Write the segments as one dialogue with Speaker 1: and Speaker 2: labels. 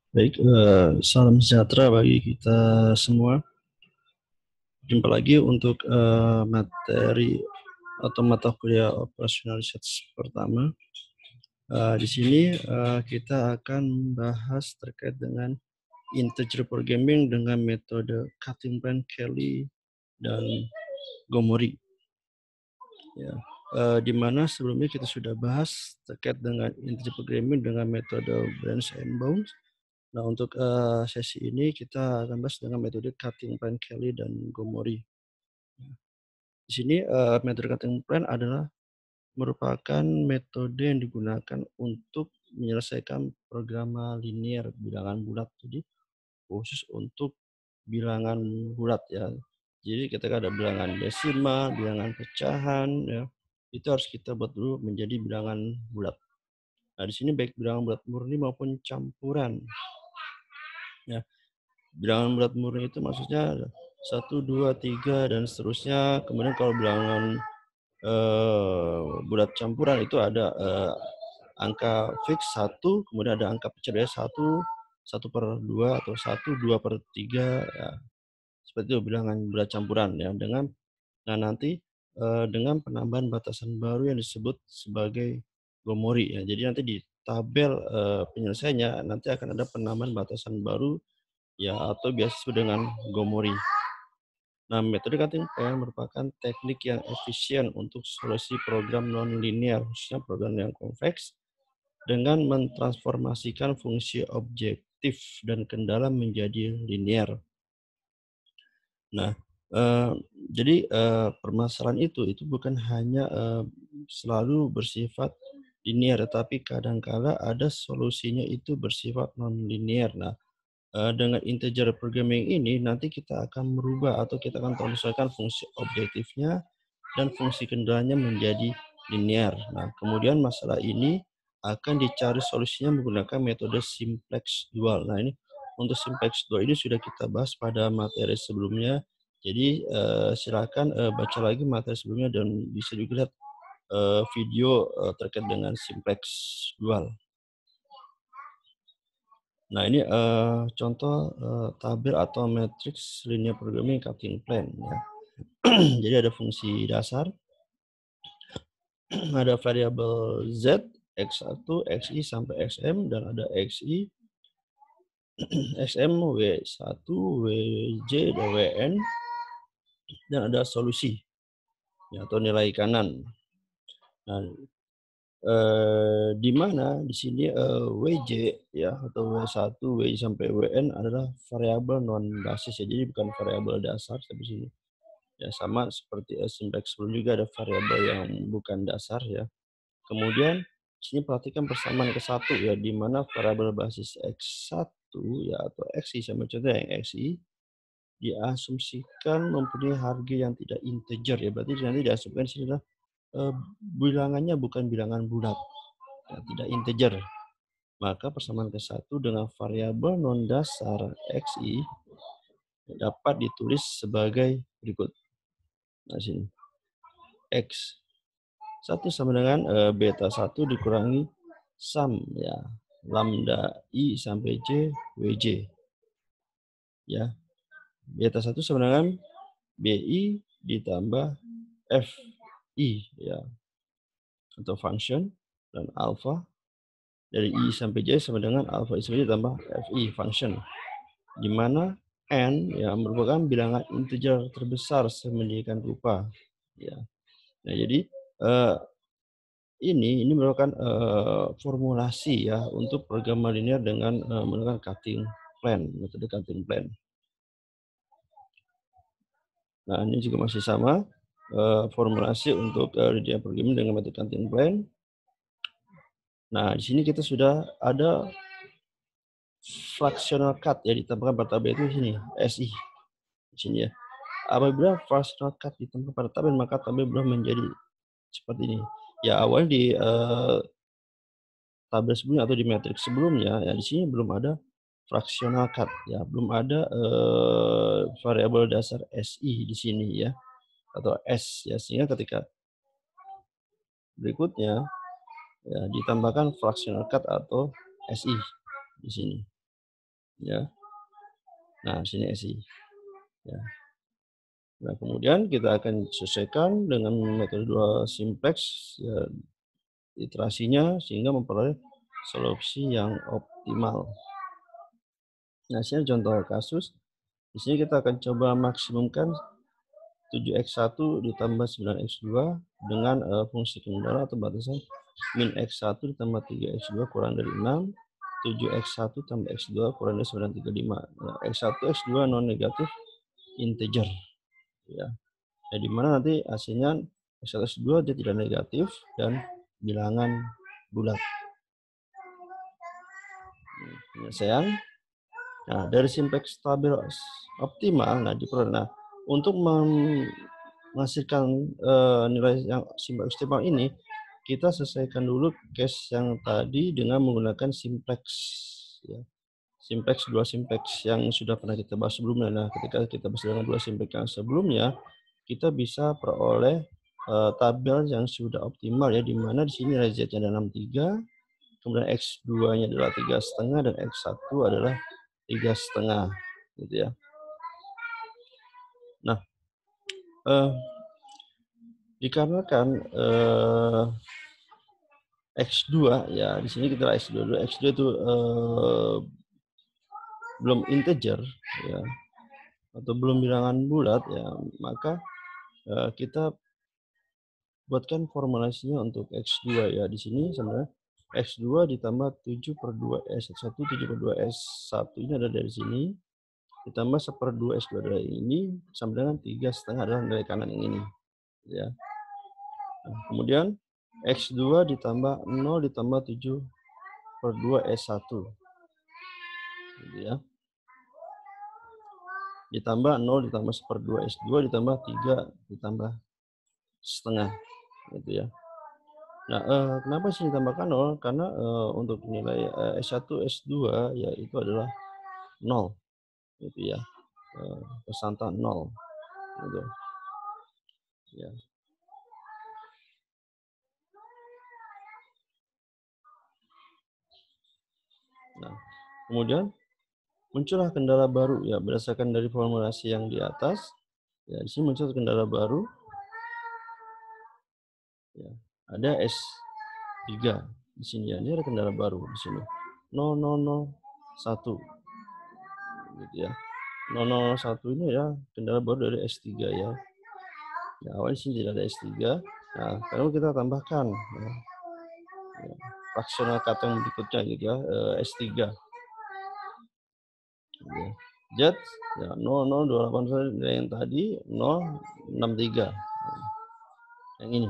Speaker 1: Baik, salam sejahtera bagi kita semua. Jumpa lagi untuk materi atau mata kuliah operasional research pertama. Di sini kita akan bahas terkait dengan integer programming dengan metode cutting plan Kelly dan Gomori. Ya, di mana sebelumnya kita sudah bahas terkait dengan integer programming dengan metode branch and bounds. Nah, untuk sesi ini kita akan bahas dengan metode cutting plan Kelly dan Gomori. Di sini metode cutting plan adalah merupakan metode yang digunakan untuk menyelesaikan program linear bilangan bulat. Jadi khusus untuk bilangan bulat ya. Jadi ketika ada bilangan desimal, bilangan pecahan ya, itu harus kita buat dulu menjadi bilangan bulat. Nah, di sini baik bilangan bulat murni maupun campuran. Ya, bilangan bulat murni itu maksudnya 1, 2, 3 dan seterusnya. Kemudian kalau bilangan bulat campuran itu ada angka fix 1, kemudian ada angka pecah dari 1, 1/2 atau 1, 2/3 ya. Seperti itu bilangan bulat campuran ya nanti dengan penambahan batasan baru yang disebut sebagai Gomori ya. Jadi nanti di tabel penyelesaiannya nanti akan ada penambahan batasan baru ya atau biasa disebut dengan Gomori. Nah, metode cutting plan merupakan teknik yang efisien untuk solusi program non-linear, khususnya program yang kompleks, dengan mentransformasikan fungsi objektif dan kendala menjadi linear. Nah, jadi permasalahan itu bukan hanya selalu bersifat linear, tetapi kadangkala ada solusinya itu bersifat non-linear. Nah, dengan integer programming ini nanti kita akan merubah atau kita akan menyesuaikan fungsi objektifnya dan fungsi kendalanya menjadi linear. Nah, kemudian masalah ini akan dicari solusinya menggunakan metode simplex dual. Nah, ini untuk simplex dual ini sudah kita bahas pada materi sebelumnya. Jadi silakan baca lagi materi sebelumnya dan bisa juga lihat video terkait dengan simplex dual. Nah, ini contoh tabel atau matriks linear programming cutting plan ya. Jadi ada fungsi dasar, ada variabel z, x1, xi sampai xm dan ada xi, xm, w1, wj dan wn dan ada solusi ya, atau nilai kanan. Nah, di mana di sini wj ya atau w1, wj sampai wn adalah variabel non basis ya. Jadi bukan variabel dasar tapi sini. Ya sama seperti simplex sebelum juga ada variabel yang bukan dasar ya. Kemudian sini perhatikan persamaan ke-1 ya, di mana variabel basis x1 ya atau xi sama contoh yang xi diasumsikan mempunyai harga yang tidak integer ya. Berarti nanti diasumsikan sini adalah bilangannya bukan bilangan bulat ya, tidak integer. Maka persamaan ke-1 dengan variabel non dasar xi dapat ditulis sebagai berikut. Nah, sini x 1 sama dengan beta 1 dikurangi sum ya lambda i sampai j wj ya. Beta 1 sama dengan bi ditambah fi ya atau function dan alpha dari i sampai j sama dengan alpha i sampai j tambah fi function, di mana n ya merupakan bilangan integer terbesar sedemikian rupa ya. Nah, jadi ini merupakan formulasi ya untuk program linear dengan menggunakan cutting plan, metode cutting plan. Nah, ini juga masih sama formulasi untuk linear programming dengan metode cutting plan. Nah, di sini kita sudah ada fractional cut ya ditambahkan pada tabel itu di sini SI di sini ya. Apabila fractional cut ditambahkan pada tabel maka tabel berubah menjadi seperti ini. Ya awalnya di tabel sebelumnya atau di matriks sebelumnya ya di sini belum ada fractional cut ya, belum ada variabel dasar SI di sini ya atau S ya, sehingga ketika berikutnya ya ditambahkan fractional cut atau SI di sini. ya. Nah, sini SI, ya. Nah, kemudian kita akan selesaikan dengan metode 2 simplex, ya, iterasinya sehingga memperoleh solusi yang optimal. Nah, sini contoh kasus. Di sini kita akan coba maksimumkan 7x1 ditambah 9x2 dengan fungsi kendala atau batasan min x1 ditambah 3x2 kurang dari 6, 7x1 tambah x2 kurang dari 935. Nah, x1, x2 non negatif integer, ya. Nah, di mana nanti hasilnya x1, x2 dia tidak negatif dan bilangan bulat. Penyelesaian. Nah, dari simplex stabil optimal, nah diperoleh. Nah, untuk menghasilkan nilai yang simplex optimal ini, kita selesaikan dulu case yang tadi dengan menggunakan simplex, ya. Simplex, dua simplex yang sudah pernah kita bahas sebelumnya. Nah, ketika kita bahas dengan dua simplex yang sebelumnya, kita bisa peroleh tabel yang sudah optimal, ya, di mana di sini nilai z-nya ada 63, kemudian x2-nya adalah 3,5 dan x1 adalah 3,5, gitu ya. Nah, dikarenakan x2, ya, di sini kita x2 dulu. X2 itu belum integer, ya, atau belum bilangan bulat, ya, maka kita buatkan formulasinya untuk x2, ya. Di sini sebenarnya x2 ditambah 7/2 S1, 7/2 S1 ini ada dari sini, ditambah 1/2 S2 dari ini, sama dengan 3,5 adalah nilai kanan yang ini, ya. Nah, kemudian x2 ditambah 0 ditambah 7/2 S1, gitu ya. Ditambah 0 ditambah 1/2 S2 ditambah 3 ditambah setengah, gitu ya. Nah, kenapa sih ditambahkan 0? Karena untuk nilai S1, S2 ya itu adalah 0, gitu ya. Persanta 0, gitu ya. Nah, kemudian muncullah kendala baru, ya, berdasarkan dari formulasi yang di atas. Ya, di sini muncul kendala baru. Ya, ada S3 di sini, ya. Ini ada kendala baru di sini. 0001, gitu ya. 0001 ini ya kendala baru dari S3, ya. Ya, awalnya sini tidak ada S3. Nah, kalau kita tambahkan, ya, fraksional kata yang berikutnya, gitu ya, S3. Ya. Z ya 0028 yang tadi 063. Yang ini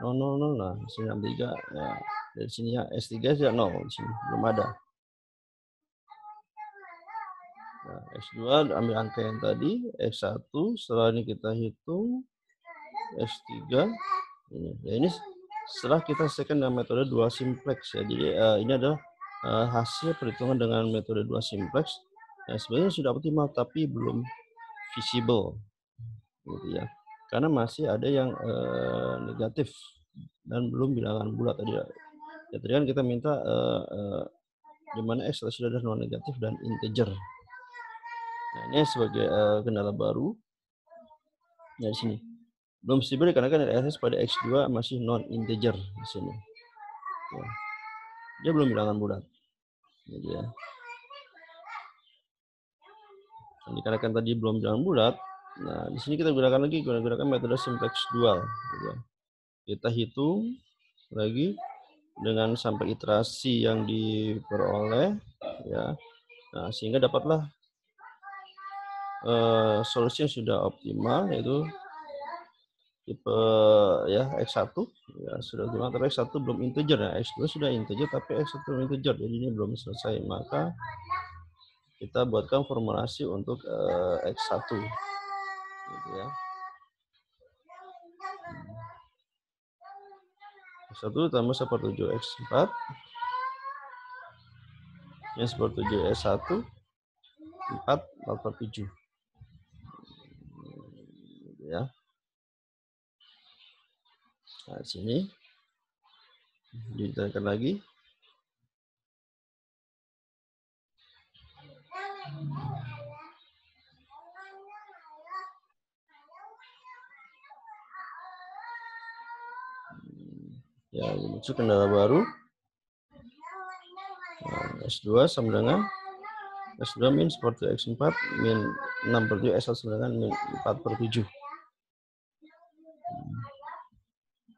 Speaker 1: 000, nah sini 63, ya. Dari sini ya S3 ya 0 di sini belum ada. Nah, X2 ambil angka yang tadi, X1 setelah ini kita hitung S3 ini. Ya, ini setelah kita selesaikan dengan metode 2 simplex, ya. Jadi ini adalah hasil perhitungan dengan metode 2 simplex. Nah, sebenarnya sudah optimal tapi belum visible, gitu ya. Karena masih ada yang negatif dan belum bilangan bulat tadi. Ya, tadi kan kita minta di mana X sudah ada non negatif dan integer. Nah, ini sebagai kendala baru. Nah, di sini belum visible karena kan SS pada X2 masih non integer di sini. Ya. Dia belum bilangan bulat, gitu ya. Dan dikarenakan tadi belum bilangan bulat, nah di sini kita gunakan metode simplex dual, gitu ya. Kita hitung lagi dengan sampai iterasi yang diperoleh, ya. Nah, sehingga dapatlah solusi yang sudah optimal, yaitu tipe ya X1, ya sudah optimal, tapi X1 belum integer, ya. X2 sudah integer tapi X1 belum integer, jadi ini belum selesai. Maka kita buatkan formulasi untuk X1, gitu ya. X1 tambah 1/7 X4 yang 1/7 S1 4/7, gitu ya. Nah, sini ditekan lagi. Ya, muncul kendala baru. Nah, S2 sama dengan S2 min 1/X4 min 6/7 S1 sama dengan min 4/7.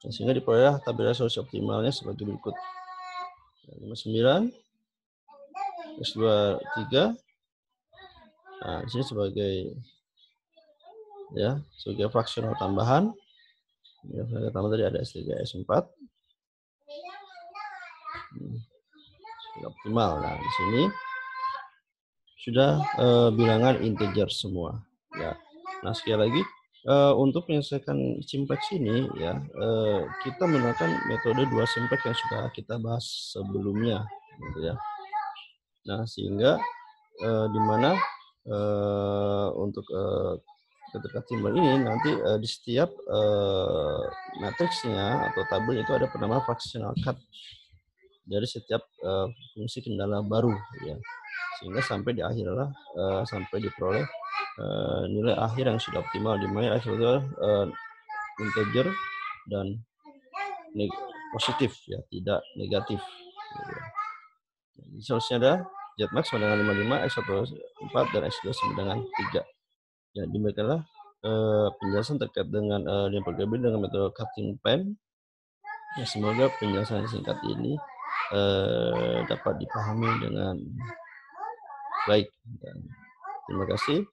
Speaker 1: Nah, sehingga diperoleh tabel resolusi optimalnya sebagai berikut. 59 S2 3. Nah, di sini sebagai sebagai fraksional tambahan. Ya, pertama tadi ada S3 S4. Sudah optimal. Nah, di sini sudah bilangan integer semua. Ya. Nah, sekali lagi untuk menyelesaikan simplex ini ya kita menggunakan metode 2 simplex yang sudah kita bahas sebelumnya, gitu ya. Nah, sehingga di mana untuk ketika timbal ini nanti di setiap matriksnya atau tabel itu ada penambahan fractional cut dari setiap fungsi kendala baru, ya, sehingga sampai di akhir adalah sampai diperoleh nilai akhir yang sudah optimal, di mana adalah integer dan positif, ya, tidak negatif. Solusinya ada Z-max sama dengan 55, X1 4, dan X2 sama dengan 3. Ya, demikianlah penjelasan terkait dengan diagram dengan metode cutting pen. Ya, semoga penjelasan singkat ini dapat dipahami dengan baik. Dan terima kasih.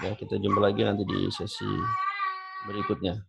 Speaker 1: Ya, kita jumpa lagi nanti di sesi berikutnya.